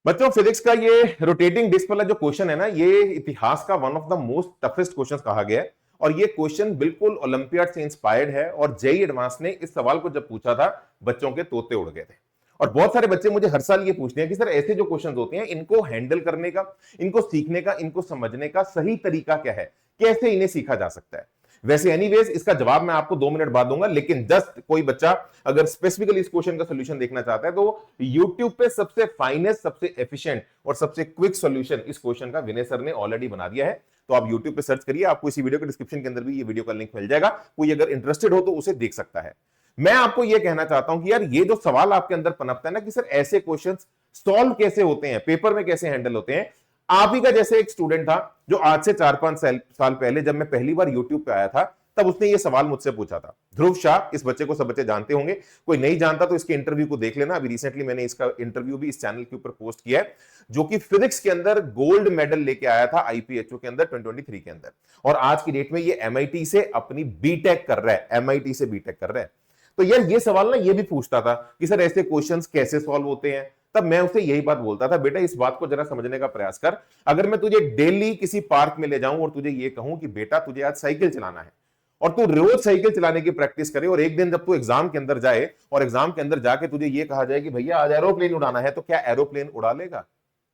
बच्चों फिजिक्स का ये रोटेटिंग डिस्क वाला जो क्वेश्चन है ना, ये इतिहास का one of the most toughest question कहा गया है। और ये क्वेश्चन बिल्कुल ओलंपियाड से इंस्पायर्ड है। और जेई एडवांस ने इस सवाल को जब पूछा था, बच्चों के तोते उड़ गए थे। और बहुत सारे बच्चे मुझे हर साल ये पूछते हैं कि सर ऐसे जो क्वेश्चन होते हैं, इनको हैंडल करने का, इनको सीखने का, इनको समझने का सही तरीका क्या है, कैसे इन्हें सीखा जा सकता है। वैसे एनीवेज इसका जवाब मैं आपको 2 मिनट बाद दूंगा, लेकिन जस्ट कोई बच्चा अगर स्पेसिफिकली इस क्वेश्चन का सोल्यूशन देखना चाहता है, तो यूट्यूब पे सबसे फाइनेस्ट, सबसे एफिशिएंट और सबसे क्विक सोल्यूशन इस क्वेश्चन का विनय सर ने ऑलरेडी बना दिया है। तो आप यूट्यूब पे सर्च करिए, आपको इसी वीडियो के डिस्क्रिप्शन के अंदर भी ये वीडियो का लिंक मिल जाएगा। कोई अगर इंटरेस्टेड हो तो उसे देख सकता है। मैं आपको यह कहना चाहता हूं कि यार ये जो सवाल आपके अंदर पनपता है ना कि सर ऐसे क्वेश्चंस सॉल्व कैसे होते हैं, पेपर में कैसे हैंडल होते हैं। आप ही का जैसे एक स्टूडेंट था जो आज से 4-5 साल पहले जब मैं पहली बार यूट्यूब पे आया था, तब उसने ये सवाल मुझसे पूछा था। ध्रुव शाह, इस बच्चे को सब बच्चे जानते होंगे, कोई नहीं जानता तो इसके इंटरव्यू को देख लेना। अभी रिसेंटली मैंने इसका इंटरव्यू भी इस चैनल के ऊपर पोस्ट किया है, जो कि फिजिक्स के अंदर गोल्ड मेडल लेके आया था आईपीएचओ के अंदर 2023 के अंदर। और आज की डेट में ये एमआईटी से अपनी बीटेक कर रहा है, एमआईटी से बीटेक कर रहा है। तो यार ये सवाल ना ये भी पूछता था कि सर ऐसे क्वेश्चंस कैसे सॉल्व होते हैं। तब मैं उसे यही बात बोलता था, बेटा इस बात को जरा समझने का प्रयास कर। अगर मैं तुझे डेली किसी पार्क में ले जाऊं और तुझे ये कहूं कि बेटा तुझे आज साइकिल चलाना है, और तू रोज साइकिल चलाने की प्रैक्टिस करे, और एक दिन जब तू एग्जाम के अंदर जाए और एग्जाम के अंदर जाके तुझे ये कहा जाए कि भैया आज एरोप्लेन उड़ाना है, तो क्या एरोप्लेन उड़ा लेगा?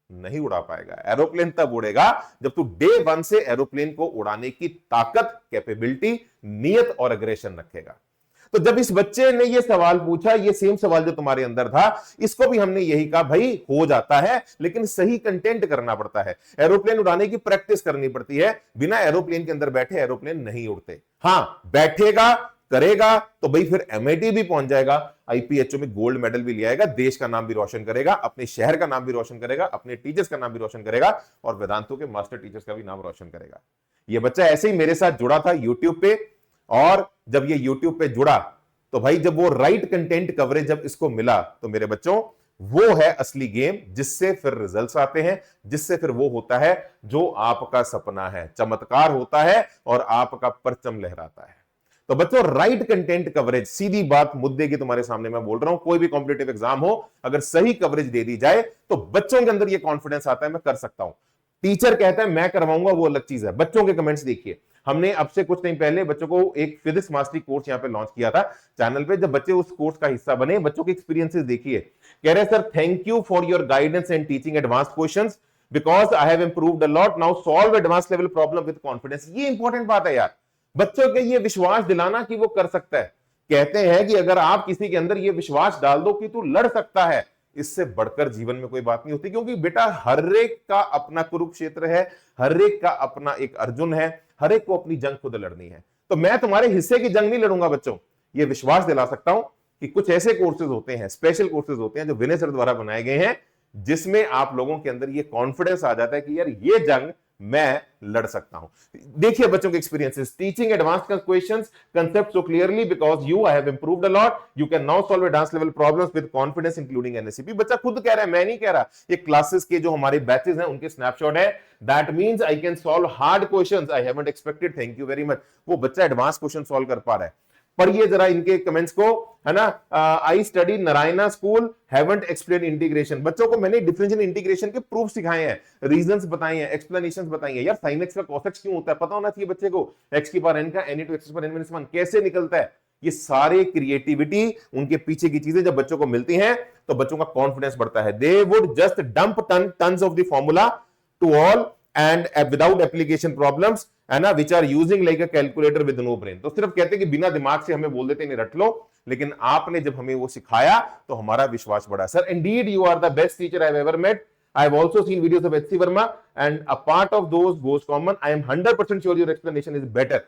नहीं उड़ा पाएगा। एरोप्लेन तब उड़ेगा जब तू डे 1 से एरोप्लेन को उड़ाने की ताकत, कैपेबिलिटी, नियत और अग्रेशन रखेगा। तो जब इस बच्चे ने ये सवाल पूछा, ये सेम सवाल जो तुम्हारे अंदर था, इसको भी हमने यही कहा, भाई हो जाता है लेकिन सही कंटेंट करना पड़ता है। एरोप्लेन उड़ाने की प्रैक्टिस करनी पड़ती है। बिना एरोप्लेन के अंदर बैठे एरोप्लेन नहीं उड़ते। हां, बैठेगा, करेगा तो भाई फिर एमआईटी भी पहुंच जाएगा, आईपीएचओ में गोल्ड मेडल भी ले आएगा, देश का नाम भी रोशन करेगा, अपने शहर का नाम भी रोशन करेगा, अपने टीचर्स का नाम भी रोशन करेगा, और वेदांतों के मास्टर टीचर्स का भी नाम रोशन करेगा। ये बच्चा ऐसे ही मेरे साथ जुड़ा था यूट्यूब पे, और जब ये यूट्यूब पे जुड़ा तो भाई जब वो राइट कंटेंट कवरेज जब इसको मिला, तो मेरे बच्चों वो है असली गेम, जिससे फिर रिजल्ट्स आते हैं, जिससे फिर वो होता है जो आपका सपना है, चमत्कार होता है और आपका परचम लहराता है। तो बच्चों राइट कंटेंट कवरेज, सीधी बात मुद्दे की तुम्हारे सामने मैं बोल रहा हूं, कोई भी कॉम्पिटिटिव एग्जाम हो, अगर सही कवरेज दे दी जाए तो बच्चों के अंदर ये कॉन्फिडेंस आता है मैं कर सकता हूं। टीचर कहता है मैं करवाऊंगा, वो अलग चीज है। बच्चों के कमेंट्स देखिए। हमने अब से कुछ टाइम पहले बच्चों को एक फिजिक्स मास्टरी कोर्स यहां पे लॉन्च किया था चैनल पे। जब बच्चे उस कोर्स का हिस्सा बने, बच्चों के एक्सपीरियंसेस देखिए। कह रहे sir thank you for your guidance and teaching advance questions because I have improved a lot, now solve advance level problem with confidence. ये इंपॉर्टेंट बात है यार, बच्चों के ये विश्वास दिलाना कि वो कर सकता है। कहते हैं कि अगर आप किसी के अंदर ये विश्वास डाल दो कि तू लड़ सकता है, इससे बढ़कर जीवन में कोई बात नहीं होती। क्योंकि बेटा हर एक का अपना कुरुक्षेत्र है, हर एक का अपना एक अर्जुन है, हर एक को अपनी जंग खुद लड़नी है। तो मैं तुम्हारे हिस्से की जंग नहीं लड़ूंगा बच्चों। ये विश्वास दिला सकता हूं कि कुछ ऐसे कोर्सेज होते हैं, स्पेशल कोर्सेज होते हैं जो विनय सर द्वारा बनाए गए हैं, जिसमें आप लोगों के अंदर ये कॉन्फिडेंस आ जाता है कि यार ये जंग मैं लड़ सकता हूं। देखिए बच्चों के experiences, teaching advance questions concept so clearly because you have improved a lot, you can now solve advanced level problems with confidence including NSCP। बच्चा खुद कह रहा है, मैं नहीं कह रहा। ये क्लासेस के जो हमारे बैचेस हैं उनके स्नैपशॉट है। that means I can solve hard questions I haven't expected, thank you very much। वो बच्चा एडवांस क्वेश्चन सॉल्व कर पा रहा है। पढ़िए जरा इनके कमेंट्स को, है ना। I study Narayana school, haven't explain integration. बच्चों को मैंने डिफरेंशियल इंटीग्रेशन के प्रूफ सिखाए हैं, रीजंस बताए हैं, एक्सप्लेनेशंस बताई हैं। यार sin x का cos x क्यों होता है पता होना चाहिए बच्चे को। x की पावर n का n into x की पावर n - 1 कैसे निकलता है। ये सारे क्रिएटिविटी, उनके पीछे की चीजें जब बच्चों को मिलती हैं तो बच्चों का कॉन्फिडेंस बढ़ता है। They would just dump tons of the formula to all and without application problems, है ना, which are using like a calculator with no brain. तो सिर्फ कहते हैं कि बिना दिमाग से हमें बोल देते नहीं रट लो, लेकिन आपने जब हमें वो सिखाया तो हमारा विश्वास बढ़ा। Sir indeed you are the best teacher I have ever met. I have also seen videos of HC Verma and a part of those goes common. I am 100% sure your explanation is better।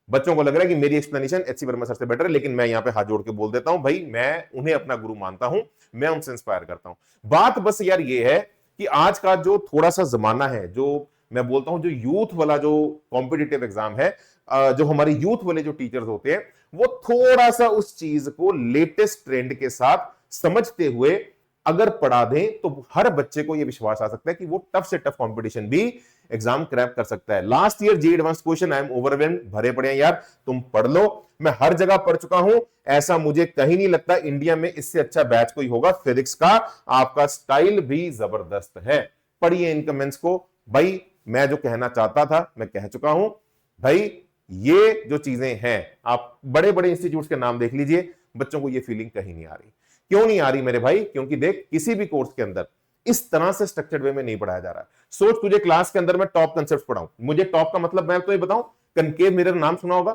बच्चों को लग रहा है कि मेरी explanation HC Verma sir से better है, लेकिन मैं यहां पे हाथ जोड़ के बोल देता हूं भाई मैं उन्हें अपना गुरु मानता हूं, मैं उनसे इंस्पायर करता हूं। बात बस यार ये है कि आज का जो थोड़ा सा जमाना है, जो मैं बोलता हूं जो यूथ वाला जो कॉम्पिटिटिव एग्जाम है, जो हमारे यूथ वाले जो टीचर्स होते हैं, वो थोड़ा सा उस चीज को लेटेस्ट ट्रेंड के साथ समझते हुए अगर पढ़ा दें तो हर बच्चे को यह विश्वास आ सकता है कि वो टफ से टफ कंपटीशन भी एग्जाम क्रैक कर सकता है। Last year JEE advance question I am overwhelmed, भरे पड़े हैं यार, तुम पढ़ लो, मैं हर जगह पढ़ चुका हूं, ऐसा मुझे कहीं नहीं लगता इंडिया में इससे अच्छा बैच कोई होगा फिजिक्स का। आपका स्टाइल भी जबरदस्त है, पढ़िए इन कमेंट्स को। भाई मैं जो कहना चाहता था मैं कह चुका हूं भाई, ये जो चीजें हैं, आप बड़े बड़े इंस्टीट्यूट्स के नाम देख लीजिए, बच्चों को ये फीलिंग कहीं नहीं आ रही। क्यों नहीं आ रही मेरे भाई? क्योंकि देख, किसी भी कोर्स के अंदर इस तरह से स्ट्रक्चर्ड वे में नहीं पढ़ाया जा रहा। सोच, तुझे क्लास के अंदर मैं टॉप कंसेप्ट पढ़ाऊं, मुझे टॉप का मतलब मैं तो ये बताऊं, कनकेव मिरर नाम सुना होगा,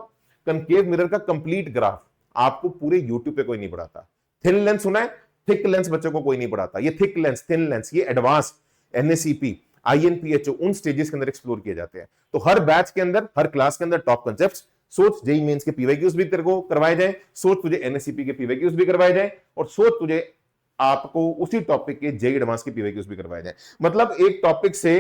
कनकेव मिरर का कंप्लीट ग्राफ आपको पूरे यूट्यूब पे कोई नहीं पढ़ाता। थिन लेंस सुना है? थिक लेंस बच्चों को कोई नहीं पढ़ाता। ये थिक लेंस, थिन लेंस, ये एडवांस एनएसीपी, आईएनपीएचओ उन स्टेजेस के अंदर एक्सप्लोर किए जाते हैं। तो हर बैच के अंदर, हर क्लास के अंदर टॉप कंसेप्ट्स। सोच जेईई मेंस के पीवाईक्यूज भी तेरे को करवाए जाए, सोच तुझे एनएससीपी के पीवाईक्यूज भी करवाए जाए, और सोच तुझे आपको उसी टॉपिक के जेईई एडवांस के पीवाईक्यूज भी करवाए जाए। मतलब एक टॉपिक से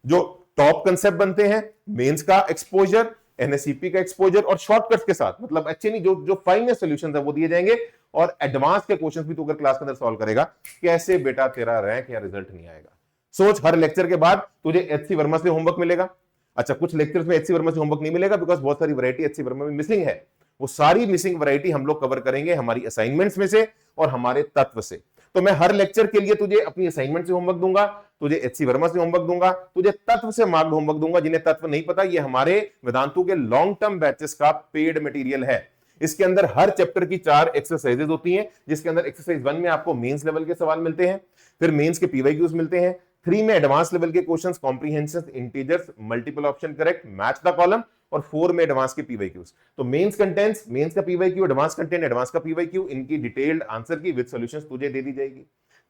जो टॉप कंसेप्ट बनते हैं, मेंस का एक्सपोजर, एनएससीपी का एक्सपोजर, और शॉर्टकट्स के साथ, मतलब अच्छे नहीं, जो फाइनल सॉल्यूशंस है वो दिए जाएंगे, और एडवांस के क्वेश्चंस भी तू अगर क्लास के अंदर सॉल्व करेगा, कैसे बेटा तेरा रैंक या रिजल्ट नहीं आएगा। सोच, हर लेक्चर के बाद तुझे एचसी वर्मा से होमवर्क मिलेगा। अच्छा, कुछ लेक्चर्स में एचसी वर्मा से होमवर्क नहीं मिलेगा, बिकॉज बहुत सारी वैरायटी एचसी वर्मा में मिसिंग है। वो सारी मिसिंग वैरायटी हम लोग कवर करेंगे हमारी असाइनमेंट्स में से और हमारे तत्व से। तो मैं हर लेक्चर के लिए तुझे अपनी असाइनमेंट से होमवर्क दूंगा, तुझे एचसी वर्मा से होमवर्क दूंगा, तुझे तत्व से मार्क्ड होमवर्क दूंगा। जिन्हें तत्व नहीं पता, ये हमारे वेदांतु के लॉन्ग टर्म बैचेस का पेड मटेरियल है। इसके अंदर हर चैप्टर की 4 एक्सरसाइजेज होती हैं, जिसके अंदर एक्सरसाइज 1 में आपको मेंस लेवल के सवाल मिलते हैं, फिर मेंस के पीवाईक्यूज मिलते हैं, 3 में एडवांस लेवल के questions, comprehension, integers, multiple option correct, match the column, और 4 में एडवांस के पीवाईक्यूज। तो मेंस कंटेंट्स, मेंस का पीवाईक्यू, एडवांस कंटेंट, एडवांस का पीवाईक्यू, इनकी डिटेल्ड आंसर की विद सॉल्यूशंस तुझे दे दी जाएगी।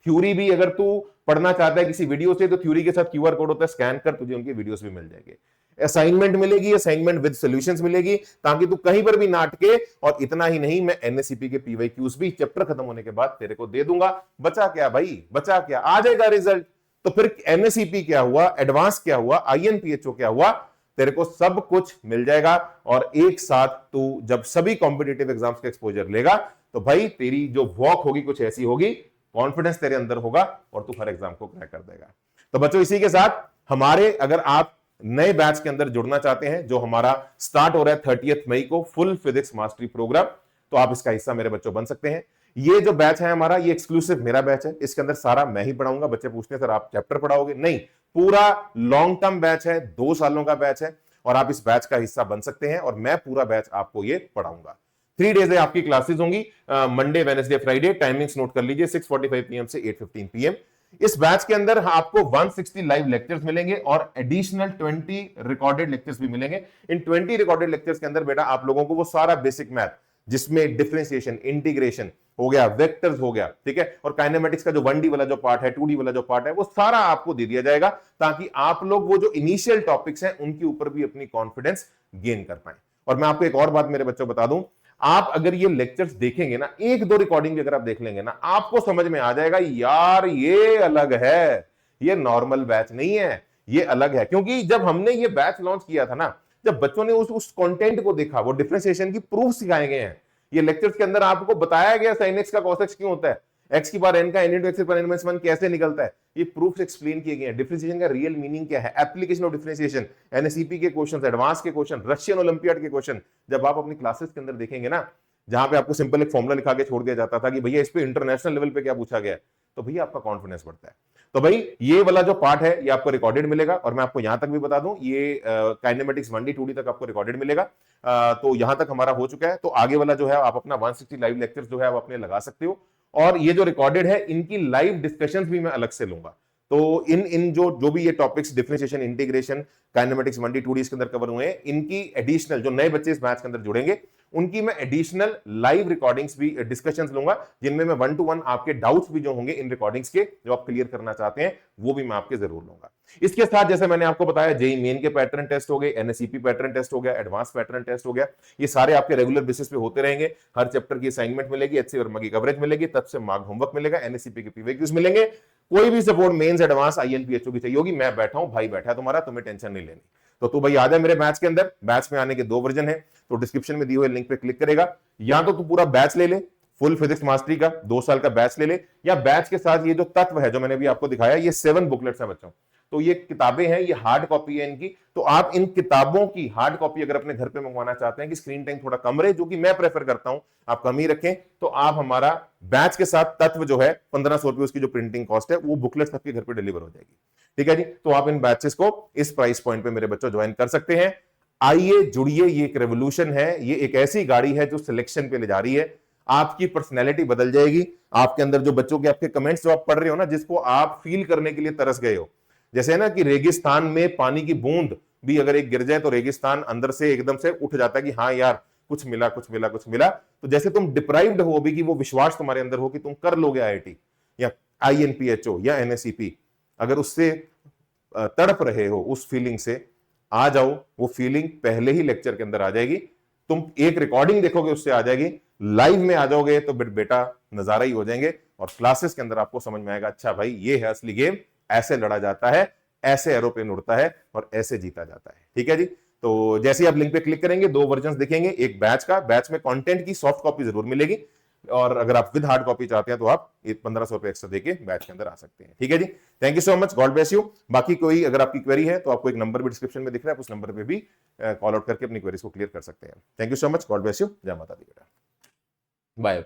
थ्योरी भी अगर तू पढ़ना चाहता है किसी वीडियो से, तो थ्योरी के साथ क्यूआर कोड होता है, स्कैन कर, तुझे उनकी वीडियोस भी मिल जाएंगे। असाइनमेंट मिलेगी, असाइनमेंट विद सॉल्यूशंस मिलेगी, ताकि तू कहीं पर भी ना अटके। और इतना ही नहीं, मैं एनएससीपी के पीवाईक्यूज भी चैप्टर खत्म होने के बाद तेरे को दे दूंगा। बचा क्या भाई, बचा क्या, आ जाएगा रिजल्ट। तो फिर एनएससीपी क्या हुआ, एडवांस क्या हुआ, आईएनपीएचओ क्या हुआ, तेरे को सब कुछ मिल जाएगा। और एक साथ तू जब सभी कॉम्पिटिटिव एग्जाम्स का एक्सपोजर लेगा, तो भाई तेरी जो वॉक होगी कुछ ऐसी होगी, कॉन्फिडेंस तेरे अंदर होगा, और तू हर एग्जाम को क्रैक कर देगा। तो बच्चों, इसी के साथ हमारे, अगर आप नए बैच के अंदर जुड़ना चाहते हैं, जो हमारा स्टार्ट हो रहा है 30 मई को, फुल फिजिक्स मास्टरी प्रोग्राम, तो आप इसका हिस्सा मेरे बच्चों बन सकते हैं। ये जो बैच है हमारा, ये एक्सक्लूसिव मेरा बैच है। इसके अंदर सारा मैं ही पढ़ाऊंगा। बच्चे पूछते हैं सर आप चैप्टर पढ़ाओगे? नहीं, पूरा लॉन्ग टर्म बैच है, 2 सालों का बैच है, और आप इस बैच का हिस्सा बन सकते हैं, और मैं पूरा बैच आपको ये पढ़ाऊंगा। 3 डेज है आपकी क्लासेस होंगी, Monday, Wednesday, Friday. Timings note कर लीजिए, 6:45 PM से 8:15 PM। इस बैच के अंदर आपको 160 लाइव लेक्चर्स मिलेंगे, और एडिशनल 20 रिकॉर्डेड लेक्चर्स भी मिलेंगे। इन 20 रिकॉर्डेड लेक्चर्स के अंदर बेटा आप लोगों को वो सारा बेसिक मैथ, जिसमें डिफरेंशिएशन, इंटीग्रेशन हो गया, वेक्टर्स हो गया, ठीक है, और काइनेमेटिक्स का जो 1D वाला जो पार्ट है, 2D वाला जो पार्ट है, वो सारा आपको दे दिया जाएगा, ताकि आप लोग वो जो इनिशियल टॉपिक्स हैं उनके ऊपर भी अपनी कॉन्फिडेंस गेन कर पाए। और मैं आपको एक और बात मेरे बच्चों बता दूं, आप अगर ये लेक्चर्स देखेंगे ना, 1-2 रिकॉर्डिंग भी अगर आप देख लेंगे ना, आपको समझ में आ जाएगा यार ये अलग है, ये नॉर्मल बैच नहीं है, ये अलग है। क्योंकि जब हमने ये बैच लॉन्च किया था ना, जब बच्चों ने उस कंटेंट को देखा, वो डिफरेंशिएशन की प्रूफ सिखाए गए हैं। ये लेक्चर्स के अंदर आपको बताया गया sin x का cos x क्यों होता है, x की बार n का n into x पर n minus 1 कैसे निकलता है, ये प्रूफ एक्सप्लेन किए गए हैं। डिफरेंशिएशन का रियल मीनिंग क्या है, एप्लीकेशन ऑफ डिफरेंशिएशन, एनएससीपी के क्वेश्चंस, एडवांस के क्वेश्चन, रशियन ओलंपियाड के क्वेश्चन, जब आप अपनी क्लासेस के अंदर देखेंगे ना, जहां पे आपको सिंपल एक फॉर्मूला लिखा के छोड़ दिया जाता था कि भैया इस पे इंटरनेशनल लेवल पे क्या पूछा गया है, तो भैया आपका कॉन्फिडेंस बढ़ता है। तो भाई ये वाला जो पार्ट है ये आपको रिकॉर्डेड मिलेगा, और मैं आपको यहां तक भी बता दूं, ये काइनेमेटिक्स 1D 2D तक आपको रिकॉर्डेड मिलेगा। तो यहां तक हमारा हो चुका है। तो आगे वाला जो है आप अपना 160 लाइव लेक्चर्स जो है आप अपने लगा सकते हो, और ये जो रिकॉर्डेड है इनकी लाइव डिस्कशंस भी मैं अलग से लूंगा। तो इन जो भी ये topics, differentiation, integration, kinematics 1D 2D इसके अंदर कवर हुए हैं, इनकी एडिशनल, जो नए बच्चे इस बैच के अंदर जुड़ेंगे, उनकी मैं एडिशनल लाइव रिकॉर्डिंग्स भी, डिस्कशंस लूंगा, जिनमें मैं 1-to-1 आपके डाउट्स भी जो होंगे इन रिकॉर्डिंग्स के, जो आप क्लियर करना चाहते हैं, वो भी मैं आपके जरूर लूंगा। इसके साथ जैसे मैंने आपको बताया, जेईई मेन के पैटर्न टेस्ट हो गए, एनएससीपी पैटर्न टेस्ट हो गया, एडवांस पैटर्न टेस्ट हो गया, ये सारे आपके रेगुलर बेसिस पे होते रहेंगे। हर चैप्टर की असाइनमेंट मिलेगी, एचसी वर्मा की कवरेज मिलेगी, तब से मार्क होमवर्क मिलेगा, एनएससीपी के पीवाईक्यूज मिलेंगे। कोई भी सपोर्ट मेंस, एडवांस, आईएनपीएचओ की चाहिए होगी, मैं बैठा हूं, भाई बैठा है तुम्हारा, तुम्हें टेंशन नहीं लेनी। तो तू भाई आ जाए मेरे बैच के अंदर। बैच में आने के 2 वर्जन है, तो डिस्क्रिप्शन में दिए हुए लिंक पे क्लिक करेगा, या तो तू पूरा बैच ले ले, फुल फिजिक्स मास्टरी का 2 साल का बैच ले ले, या बैच के साथ ये जो तत्व है जो मैंने भी आपको दिखाया, ये 7 बुकलेट्स हैं बच्चों, तो ये किताबें हैं, ये हार्ड कॉपी है इनकी। तो आप इन किताबों की हार्ड कॉपी अगर अपने घर पे मंगवाना चाहते हैं कि स्क्रीन टाइम थोड़ा कम रहे, जो कि मैं प्रेफर करता हूं आप कम ही रखें, तो आप हमारा बैच के साथ तत्व जो है 1500 रुपए उसकी जो प्रिंटिंग कॉस्ट है वो बुकलेट्स आपके घर पे डिलीवर हो जाएगी। ठीक है जी, तो आप इन बैचेस को इस प्राइस पॉइंट पे मेरे बच्चों ज्वाइन कर सकते हैं। आइए जुड़िए, ये एक रेवोल्यूशन है, ये एक ऐसी गाड़ी है जो सिलेक्शन पे ले जा रही है। आपकी पर्सनैलिटी बदल जाएगी। आपके अंदर जो बच्चों के आपके कमेंट्स जो आप पढ़ रहे हो ना, जिसको आप फील करने के लिए तरस गए हो, जैसे है ना कि रेगिस्तान में पानी की बूंद भी अगर एक गिर जाए तो रेगिस्तान अंदर से एकदम से उठ जाता है कि हाँ यार कुछ मिला कुछ मिला कुछ मिला। तो जैसे तुम डिप्राइव्ड हो अभी, कि वो विश्वास तुम्हारे अंदर हो कि तुम कर लोगे आईआईटी या आईएनपीएचओ या एनएसईपी, अगर उससे तड़प रहे हो उस फीलिंग से, आ जाओ। वो फीलिंग पहले ही लेक्चर के अंदर आ जाएगी। तुम एक रिकॉर्डिंग देखोगे उससे आ जाएगी, लाइव में आ जाओगे तो बेटा नजारा ही हो जाएंगे। और क्लासेस के अंदर आपको समझ में आएगा, अच्छा भाई ये है असली गेम, ऐसे लड़ा जाता है, ऐसे एरोप्लेन उड़ता है और ऐसे जीता जाता है। ठीक है जी, तो जैसे ही आप लिंक पे क्लिक करेंगे 2 वर्जन दिखेंगे, एक बैच का, बैच में कंटेंट की सॉफ्ट कॉपी जरूर मिलेगी, और अगर आप विद हार्ड कॉपी चाहते हैं तो आप 1500 रुपए एक्स्ट्रा देके बैच के अंदर आ सकते हैं। ठीक है जी, thank you so much, God bless you. बाकी कोई अगर आपकी क्वेरी है तो आपको एक नंबर भी डिस्क्रिप्शन में दिख रहा है, उस नंबर पे भी कॉल आउट करके अपनी क्वेरीज को क्लियर कर सकते हैं। Thank you so much, God bless you, जय माता दी बेटा, बाय।